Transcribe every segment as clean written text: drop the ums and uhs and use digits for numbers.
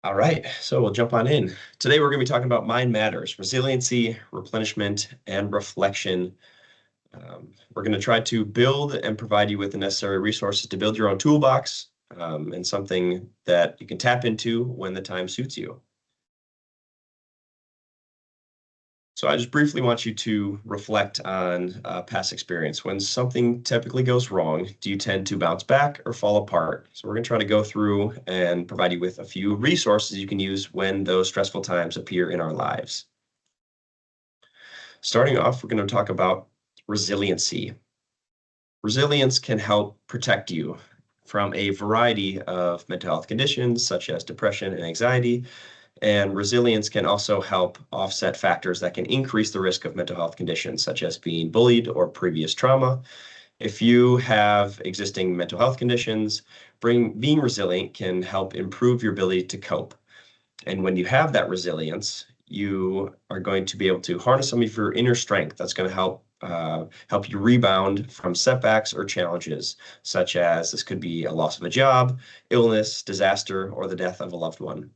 All right, so we'll jump on in. Today we're going to be talking about mind matters, resiliency, replenishment, and reflection. We're going to try to build and provide you with the necessary resources to build your own toolbox and something that you can tap into when the time suits you. So I just briefly want you to reflect on past experience. When something typically goes wrong, do you tend to bounce back or fall apart? So we're going to try to go through and provide you with a few resources you can use when those stressful times appear in our lives. Starting off, we're going to talk about resiliency. Resilience can help protect you from a variety of mental health conditions such as depression and anxiety. And resilience can also help offset factors that can increase the risk of mental health conditions, such as being bullied or previous trauma. If you have existing mental health conditions, being resilient can help improve your ability to cope. And when you have that resilience, you are going to be able to harness some of your inner strength that's going to help you rebound from setbacks or challenges, such as this could be a loss of a job, illness, disaster, or the death of a loved one.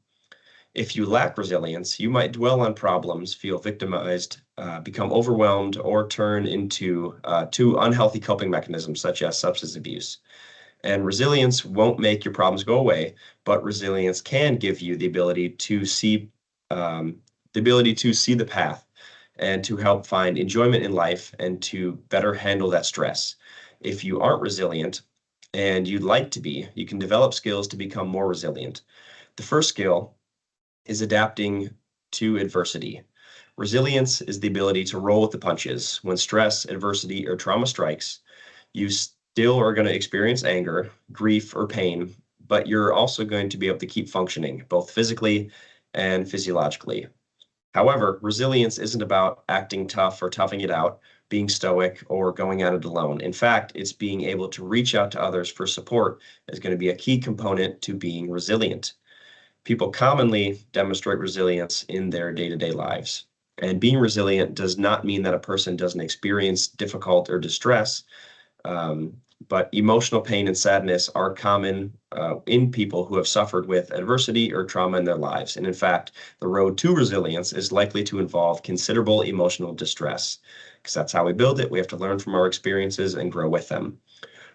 If you lack resilience, you might dwell on problems, feel victimized, become overwhelmed, or turn into two unhealthy coping mechanisms such as substance abuse. And resilience won't make your problems go away, but resilience can give you the ability to see the path and to help find enjoyment in life and to better handle that stress. If you aren't resilient and you'd like to be, you can develop skills to become more resilient. The first skill is adapting to adversity. Resilience is the ability to roll with the punches. When stress, adversity, or trauma strikes, you still are going to experience anger, grief, or pain, but you're also going to be able to keep functioning, both physically and physiologically. However, resilience isn't about acting tough or toughing it out, being stoic, or going at it alone. In fact, it's being able to reach out to others for support is going to be a key component to being resilient. People commonly demonstrate resilience in their day-to-day lives. And being resilient does not mean that a person doesn't experience difficult or distress, um, but emotional pain and sadness are common in people who have suffered with adversity or trauma in their lives. And in fact, the road to resilience is likely to involve considerable emotional distress, because that's how we build it. We have to learn from our experiences and grow with them.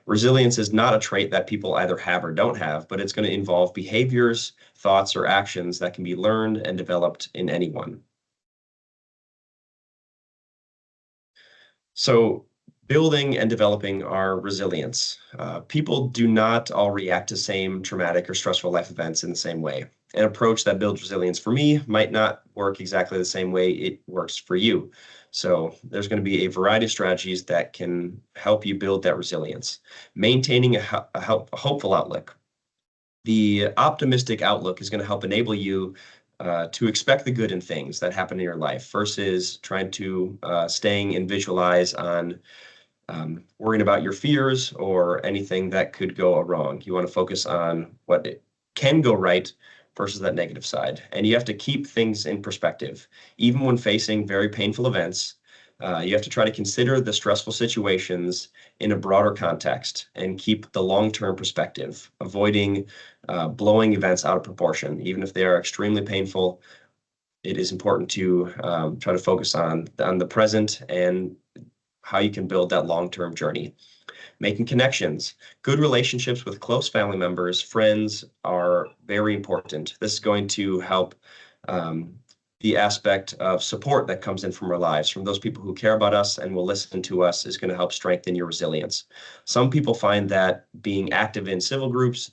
Resilience is not a trait that people either have or don't have, but it's going to involve behaviors, thoughts, or actions that can be learned and developed in anyone. So building and developing our resilience. People do not all react to same traumatic or stressful life events in the same way. An approach that builds resilience for me might not work exactly the same way it works for you. So there's going to be a variety of strategies that can help you build that resilience. Maintaining a hopeful outlook. The optimistic outlook is going to help enable you to expect the good in things that happen in your life versus trying to staying and visualize on worrying about your fears or anything that could go wrong. You want to focus on what can go right versus that negative side. And you have to keep things in perspective. Even when facing very painful events, you have to try to consider the stressful situations in a broader context and keep the long-term perspective, avoiding blowing events out of proportion. Even if they are extremely painful, it is important to try to focus on the present and how you can build that long-term journey. Making connections. Good relationships with close family members, friends are very important. This is going to help the aspect of support that comes in from our lives, from those people who care about us and will listen to us, is going to help strengthen your resilience. Some people find that being active in civil groups,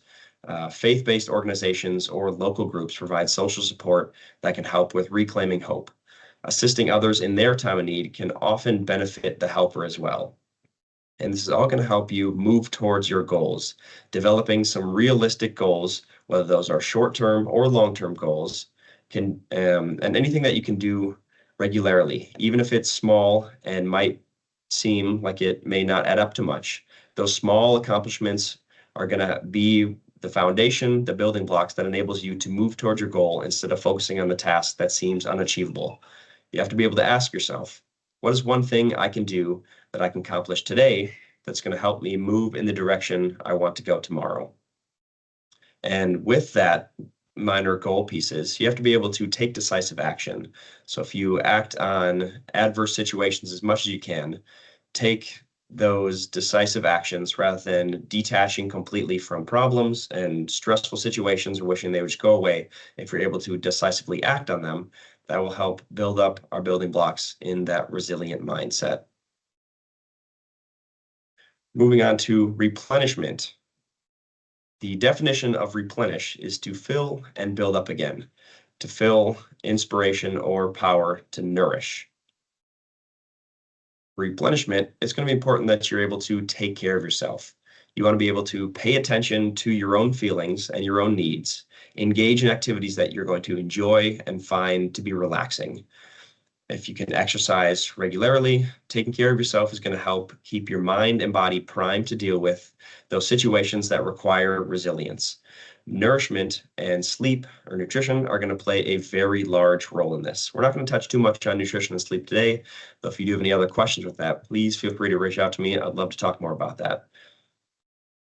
faith-based organizations, or local groups provide social support that can help with reclaiming hope. Assisting others in their time of need can often benefit the helper as well. And this is all going to help you move towards your goals, developing some realistic goals, whether those are short-term or long-term goals, and anything that you can do regularly, even if it's small and might seem like it may not add up to much. Those small accomplishments are going to be the foundation, the building blocks that enables you to move towards your goal instead of focusing on the task that seems unachievable. You have to be able to ask yourself, what is one thing I can do that I can accomplish today that's going to help me move in the direction I want to go tomorrow? And with that, minor goal pieces, you have to be able to take decisive action. So if you act on adverse situations as much as you can, take those decisive actions rather than detaching completely from problems and stressful situations or wishing they would just go away. If you're able to decisively act on them, that will help build up our building blocks in that resilient mindset. Moving on to replenishment. The definition of replenish is to fill and build up again, to fill inspiration or power to nourish. Replenishment, it's going to be important that you're able to take care of yourself. You want to be able to pay attention to your own feelings and your own needs, engage in activities that you're going to enjoy and find to be relaxing. If you can exercise regularly, taking care of yourself is going to help keep your mind and body primed to deal with those situations that require resilience. Nourishment and sleep or nutrition are going to play a very large role in this. We're not going to touch too much on nutrition and sleep today, but if you do have any other questions with that, please feel free to reach out to me. I'd love to talk more about that.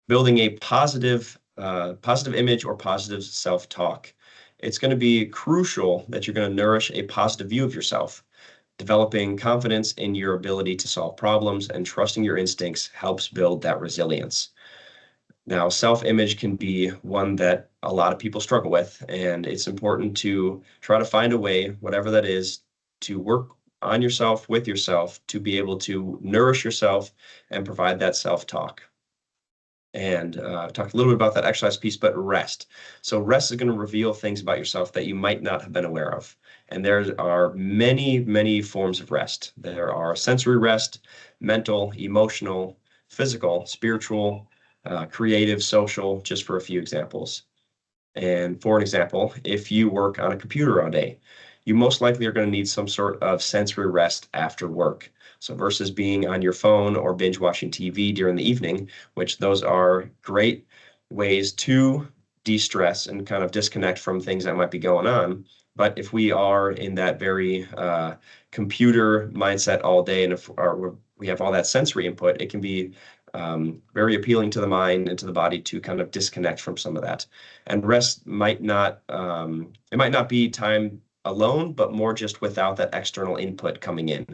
Building a positive image or positive self-talk. It's going to be crucial that you're going to nourish a positive view of yourself. Developing confidence in your ability to solve problems and trusting your instincts helps build that resilience. Now, self-image can be one that a lot of people struggle with, and it's important to try to find a way, whatever that is, to work on yourself, with yourself, to be able to nourish yourself and provide that self-talk. And talk a little bit about that exercise piece, but rest. So rest is going to reveal things about yourself that you might not have been aware of. And there are many, many forms of rest. There are sensory rest, mental, emotional, physical, spiritual, creative, social, just for a few examples. And for an example, if you work on a computer all day, you most likely are going to need some sort of sensory rest after work. So versus being on your phone or binge watching TV during the evening, which those are great ways to de-stress and kind of disconnect from things that might be going on. But if we are in that very computer mindset all day, and if we have all that sensory input, it can be very appealing to the mind and to the body to kind of disconnect from some of that. And rest might not, it might not be time alone, but more just without that external input coming in.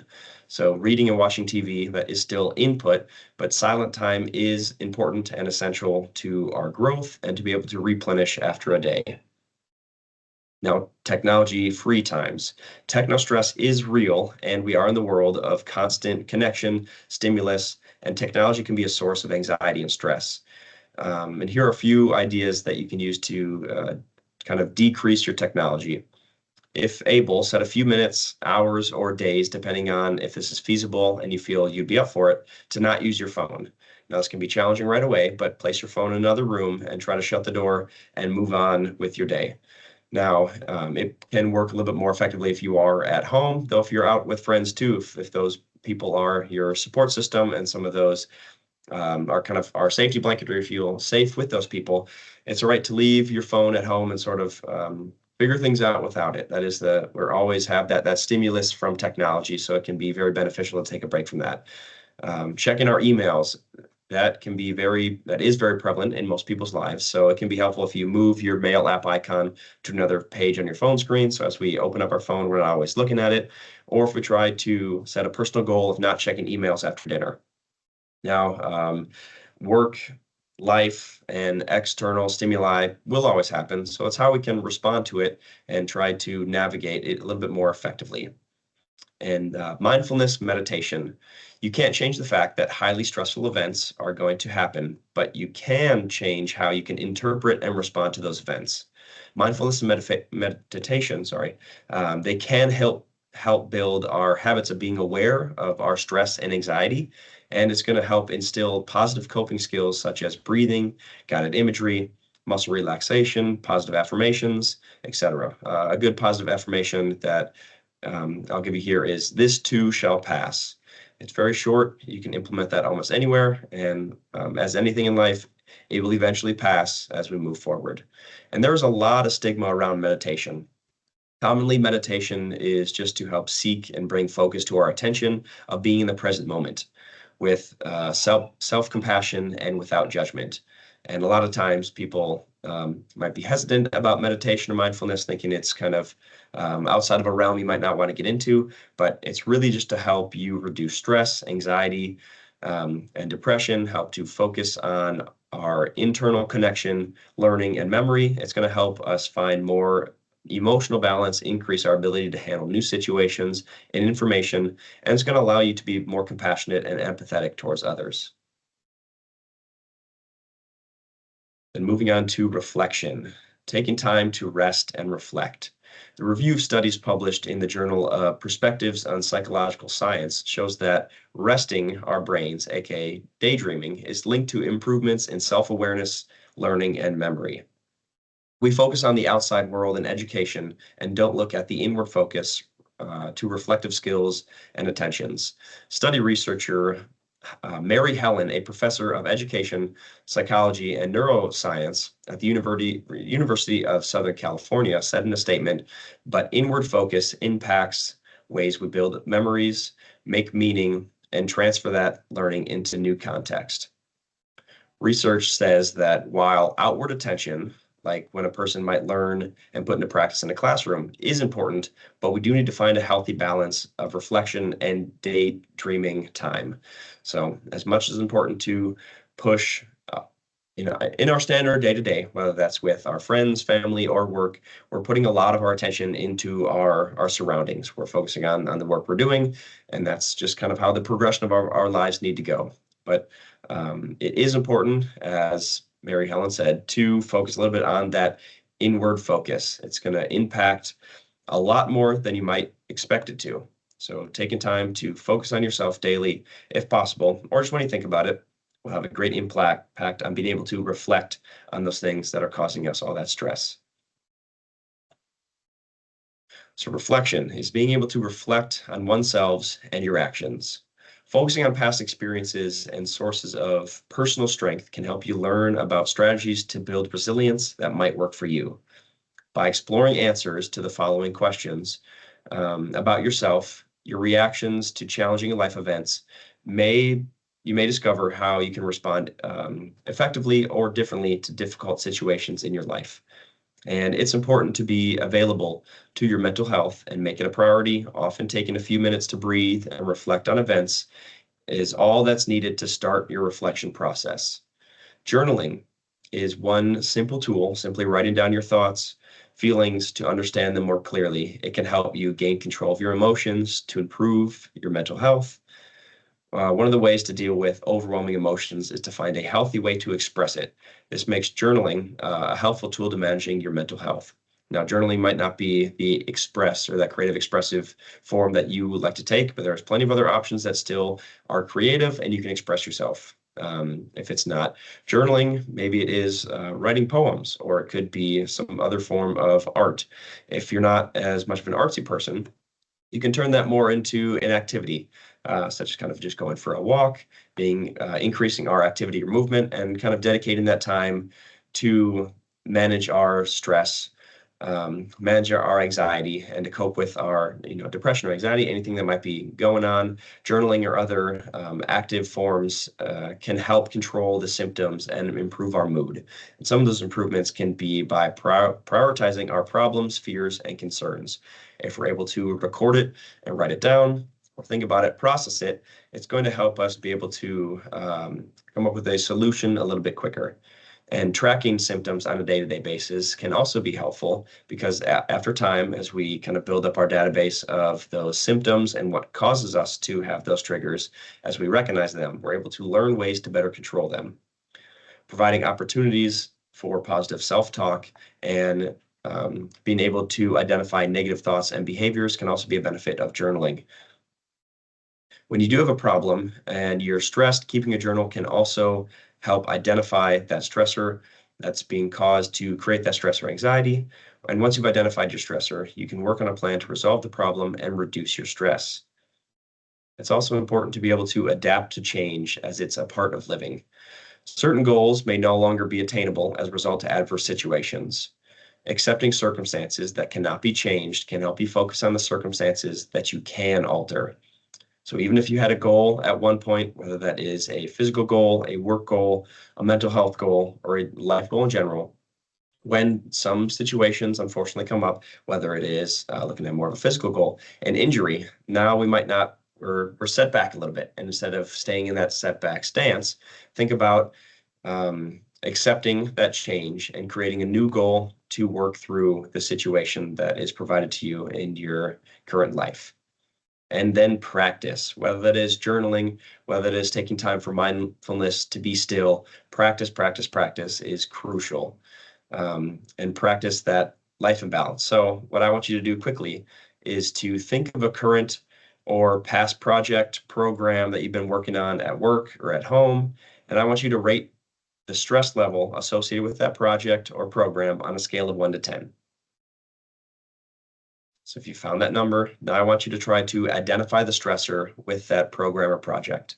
So reading and watching TV, that is still input, but silent time is important and essential to our growth and to be able to replenish after a day. Now, technology-free times. Techno stress is real, and we are in the world of constant connection, stimulus, and technology can be a source of anxiety and stress. And here are a few ideas that you can use to kind of decrease your technology. If able, set a few minutes, hours, or days, depending on if this is feasible and you feel you'd be up for it, to not use your phone. Now, this can be challenging right away, but place your phone in another room and try to shut the door and move on with your day. Now, it can work a little bit more effectively if you are at home, though if you're out with friends too, if those people are your support system and some of those are kind of our safety blanket, or you feel safe with those people, it's all right to leave your phone at home and sort of figure things out without it. That is we always have that stimulus from technology, so it can be very beneficial to take a break from that. Checking our emails. That is very prevalent in most people's lives. So it can be helpful if you move your mail app icon to another page on your phone screen. So as we open up our phone, we're not always looking at it. Or if we try to set a personal goal of not checking emails after dinner. Now, work, life, and external stimuli will always happen. So it's how we can respond to it and try to navigate it a little bit more effectively. And mindfulness meditation. You can't change the fact that highly stressful events are going to happen, but you can change how you can interpret and respond to those events. Mindfulness and meditation, they can help build our habits of being aware of our stress and anxiety, and it's going to help instill positive coping skills such as breathing, guided imagery, muscle relaxation, positive affirmations, etc. A good positive affirmation that I'll give you here is, "This too shall pass." It's very short. You can implement that almost anywhere. And as anything in life, it will eventually pass as we move forward. And there's a lot of stigma around meditation. Commonly, meditation is just to help seek and bring focus to our attention of being in the present moment with self-compassion and without judgment. And a lot of times people might be hesitant about meditation or mindfulness, thinking it's kind of outside of a realm you might not want to get into, but it's really just to help you reduce stress, anxiety, and depression, help to focus on our internal connection, learning, and memory. It's going to help us find more emotional balance, increase our ability to handle new situations and information, and it's going to allow you to be more compassionate and empathetic towards others. And moving on to reflection, taking time to rest and reflect. The review of studies published in the Journal of Perspectives on Psychological Science shows that resting our brains, aka daydreaming, is linked to improvements in self-awareness, learning, and memory. We focus on the outside world and education and don't look at the inward focus to reflective skills and attentions. Study researcher Mary Helen, a professor of education, psychology, and neuroscience at the University of Southern California, said in a statement, "But inward focus impacts ways we build memories, make meaning, and transfer that learning into new context." Research says that while outward attention, like when a person might learn and put into practice in a classroom, is important, but we do need to find a healthy balance of reflection and daydreaming time. So as much as important to push, in our standard day-to-day, whether that's with our friends, family, or work, we're putting a lot of our attention into our surroundings. We're focusing on the work we're doing, and that's just kind of how the progression of our lives need to go. But it is important, as Mary Helen said, to focus a little bit on that inward focus. It's going to impact a lot more than you might expect it to. So taking time to focus on yourself daily, if possible, or just when you think about it, will have a great impact on being able to reflect on those things that are causing us all that stress. So reflection is being able to reflect on oneself and your actions. Focusing on past experiences and sources of personal strength can help you learn about strategies to build resilience that might work for you. By exploring answers to the following questions about yourself, your reactions to challenging life events, you may discover how you can respond effectively or differently to difficult situations in your life. And it's important to be available to your mental health and make it a priority. Often taking a few minutes to breathe and reflect on events is all that's needed to start your reflection process. Journaling is one simple tool, simply writing down your thoughts, feelings to understand them more clearly. It can help you gain control of your emotions to improve your mental health. One of the ways to deal with overwhelming emotions is to find a healthy way to express it. This makes journaling a helpful tool to managing your mental health. Now, journaling might not be the express or that creative expressive form that you would like to take, but there's plenty of other options that still are creative and you can express yourself. If it's not journaling, maybe it is writing poems, or it could be some other form of art. If you're not as much of an artsy person, you can turn that more into an activity, such as kind of just going for a walk, increasing our activity or movement, and kind of dedicating that time to manage our stress, manage our anxiety, and to cope with our depression or anxiety, anything that might be going on. Journaling or other active forms can help control the symptoms and improve our mood. And some of those improvements can be by prioritizing our problems, fears, and concerns. If we're able to record it and write it down, or think about it, process it, it's going to help us be able to come up with a solution a little bit quicker. And tracking symptoms on a day-to-day basis can also be helpful because after time, as we kind of build up our database of those symptoms and what causes us to have those triggers, as we recognize them, we're able to learn ways to better control them. Providing opportunities for positive self-talk and being able to identify negative thoughts and behaviors can also be a benefit of journaling. When you do have a problem and you're stressed, keeping a journal can also help identify that stressor that's being caused to create that stress or anxiety. And once you've identified your stressor, you can work on a plan to resolve the problem and reduce your stress. It's also important to be able to adapt to change as it's a part of living. Certain goals may no longer be attainable as a result of adverse situations. Accepting circumstances that cannot be changed can help you focus on the circumstances that you can alter. So even if you had a goal at one point, whether that is a physical goal, a work goal, a mental health goal, or a life goal in general, when some situations unfortunately come up, whether it is looking at more of a physical goal, an injury, now we might not, we're set back a little bit. And instead of staying in that setback stance, think about accepting that change and creating a new goal to work through the situation that is provided to you in your current life. And then practice, whether that is journaling, whether it is taking time for mindfulness to be still. Practice, practice, practice is crucial. And practice that life imbalance. So what I want you to do quickly is to think of a current or past project, program that you've been working on at work or at home, and I want you to rate the stress level associated with that project or program on a scale of 1 to 10. So if you found that number, now I want you to try to identify the stressor with that program or project.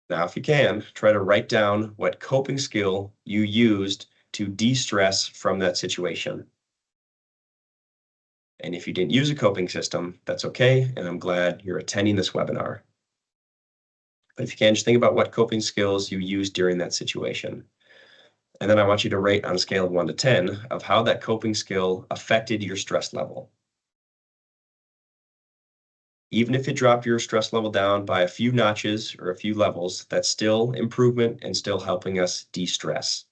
Now, if you can, try to write down what coping skill you used to de-stress from that situation. And if you didn't use a coping system, that's okay, and I'm glad you're attending this webinar. But if you can, just think about what coping skills you used during that situation. And then I want you to rate on a scale of 1 to 10 of how that coping skill affected your stress level. Even if it dropped your stress level down by a few notches or a few levels, that's still improvement and still helping us de-stress.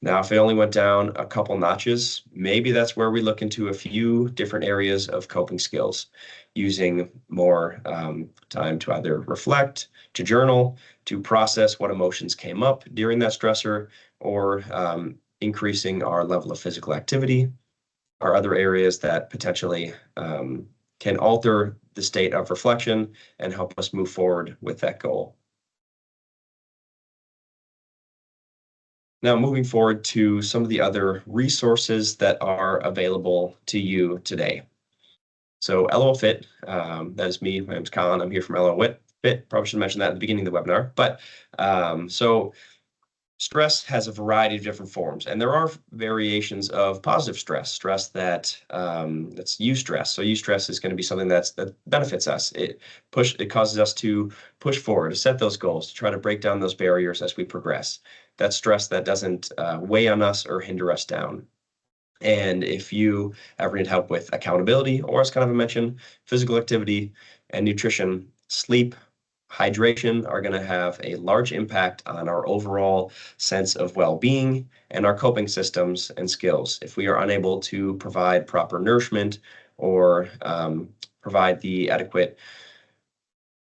Now, if it only went down a couple notches, maybe that's where we look into a few different areas of coping skills, using more time to either reflect, to journal, to process what emotions came up during that stressor, or increasing our level of physical activity, are other areas that potentially can alter the state of reflection and help us move forward with that goal. Now, moving forward to some of the other resources that are available to you today. So LOL Fit, that is me. My name's Colin. I'm here from LOL Fit. Probably should mention that at the beginning of the webinar. But so stress has a variety of different forms, and there are variations of positive stress, stress that's eustress. So eustress is going to be something that benefits us. It causes us to push forward, to set those goals, to try to break down those barriers as we progress. That's stress that doesn't weigh on us or hinder us down. And if you ever need help with accountability, or as kind of mentioned, physical activity and nutrition, sleep, hydration are going to have a large impact on our overall sense of well-being and our coping systems and skills. If we are unable to provide proper nourishment or provide the adequate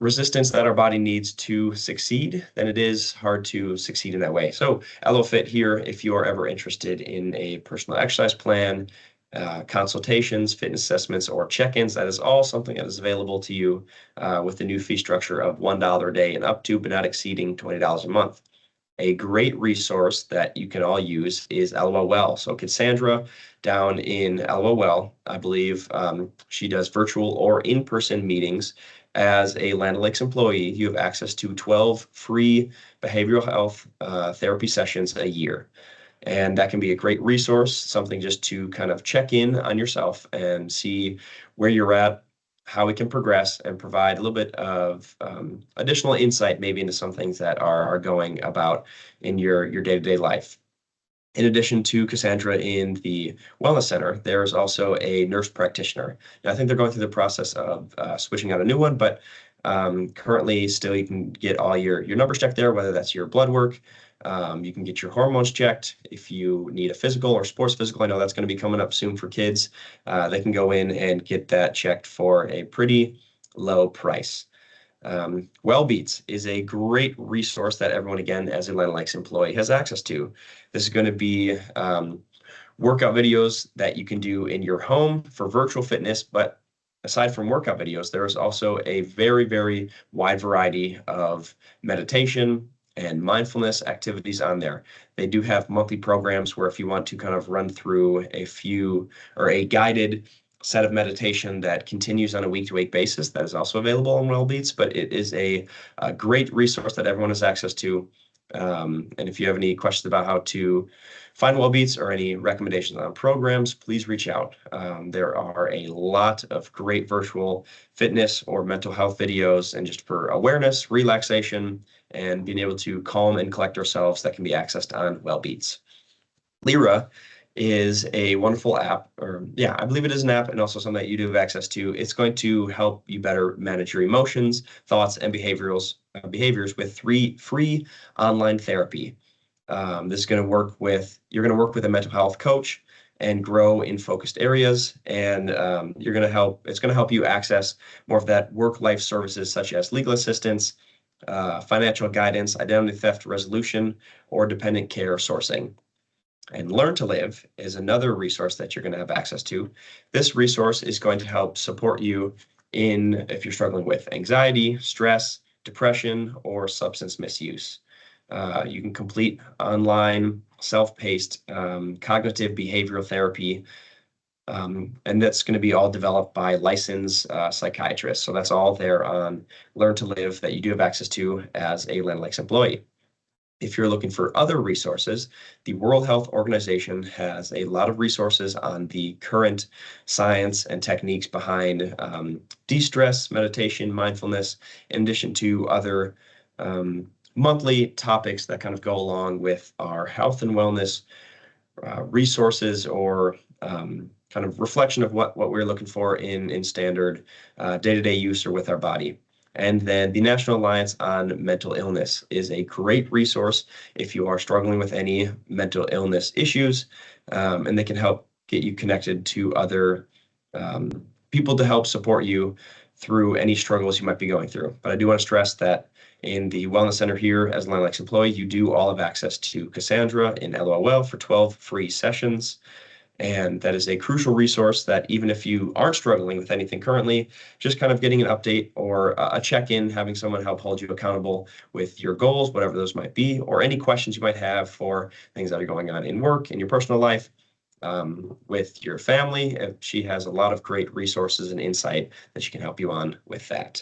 resistance that our body needs to succeed, then it is hard to succeed in that way. So LOFit here, if you are ever interested in a personal exercise plan, consultations, fitness assessments, or check-ins, that is all something that is available to you with the new fee structure of $1 a day and up to, but not exceeding $20 a month. A great resource that you can all use is LOL. So Cassandra down in LOL, I believe she does virtual or in-person meetings. As a Land O'Lakes employee, you have access to 12 free behavioral health therapy sessions a year. And that can be a great resource, something just to kind of check in on yourself and see where you're at, how we can progress, and provide a little bit of additional insight maybe into some things that are going about in your day-to-day life. In addition to Cassandra in the Wellness Center, there's also a nurse practitioner. Now, I think they're going through the process of switching out a new one, but currently still you can get all your numbers checked there, whether that's your blood work. You can get your hormones checked. If you need a physical or sports physical, I know that's going to be coming up soon for kids. They can go in and get that checked for a pretty low price. Wellbeats is a great resource that everyone, again, as a Land O'Lakes employee, has access to. This is going to be workout videos that you can do in your home for virtual fitness, but aside from workout videos, there is also a very, very wide variety of meditation and mindfulness activities on there. They do have monthly programs where if you want to kind of run through a few or a guided set of meditation that continues on a week-to-week basis, that is also available on Wellbeats, but it is a great resource that everyone has access to. And if you have any questions about how to find Wellbeats or any recommendations on programs, please reach out. There are a lot of great virtual fitness or mental health videos, and just for awareness, relaxation, and being able to calm and collect ourselves that can be accessed on Wellbeats. Lyra is a wonderful app, or yeah, I believe it is an app and also something that you do have access to. It's going to help you better manage your emotions, thoughts, and behaviors with free online therapy. This is going to work with, you're going to work with a mental health coach and grow in focused areas. And it's going to help you access more of that work-life services such as legal assistance, financial guidance, identity theft resolution, or dependent care sourcing. And Learn to Live is another resource that you're going to have access to. This resource is going to help support you if you're struggling with anxiety, stress, depression, or substance misuse. You can complete online, self-paced cognitive behavioral therapy, and that's going to be all developed by licensed psychiatrists. So that's all there on Learn to Live that you do have access to as a Land Lakes employee. If you're looking for other resources, the World Health Organization has a lot of resources on the current science and techniques behind de-stress, meditation, mindfulness, in addition to other monthly topics that kind of go along with our health and wellness resources, or kind of reflection of what we're looking for in standard day-to-day use or with our body. And then the National Alliance on Mental Illness is a great resource if you are struggling with any mental illness issues, and they can help get you connected to other people to help support you through any struggles you might be going through. But I do want to stress that in the Wellness Center here as a Land Lakes employee, you do all have access to Cassandra in LOL for 12 free sessions. And that is a crucial resource that even if you aren't struggling with anything currently, just kind of getting an update or a check-in, having someone help hold you accountable with your goals, whatever those might be, or any questions you might have for things that are going on in work, in your personal life, with your family. She has a lot of great resources and insight that she can help you on with that.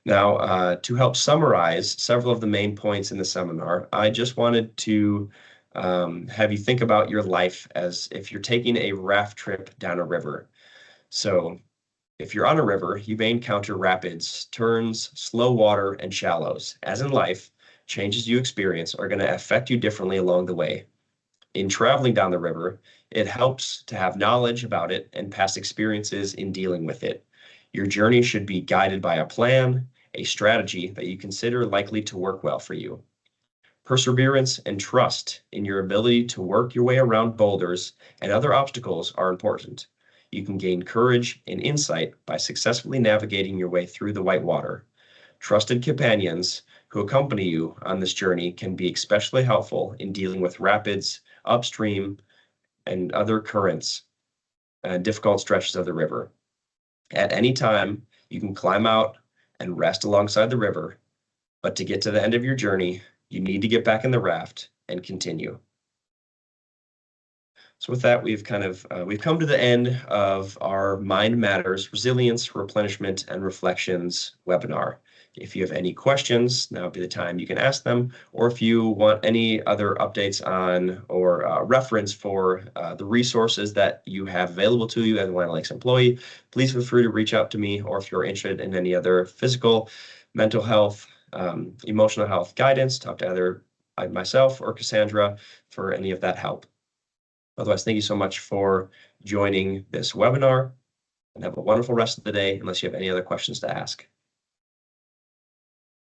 Now, to help summarize several of the main points in the seminar, I just wanted to have you think about your life as if you're taking a raft trip down a river. So if you're on a river, you may encounter rapids, turns, slow water, and shallows. As in life, changes you experience are going to affect you differently along the way. In traveling down the river, it helps to have knowledge about it and past experiences in dealing with it. Your journey should be guided by a plan, a strategy that you consider likely to work well for you. Perseverance and trust in your ability to work your way around boulders and other obstacles are important. You can gain courage and insight by successfully navigating your way through the white water. Trusted companions who accompany you on this journey can be especially helpful in dealing with rapids, upstream, and other currents and difficult stretches of the river. At any time, you can climb out and rest alongside the river, but to get to the end of your journey, you need to get back in the raft and continue. So with that, we've come to the end of our Mind Matters Resilience, Replenishment, and Reflections webinar. If you have any questions, now would be the time you can ask them, or if you want any other updates on or reference for the resources that you have available to you as a Land Lakes employee, please feel free to reach out to me, or if you're interested in any other physical, mental health, emotional health guidance, talk to either myself or Cassandra for any of that help. Otherwise, thank you so much for joining this webinar, and have a wonderful rest of the day, unless you have any other questions to ask.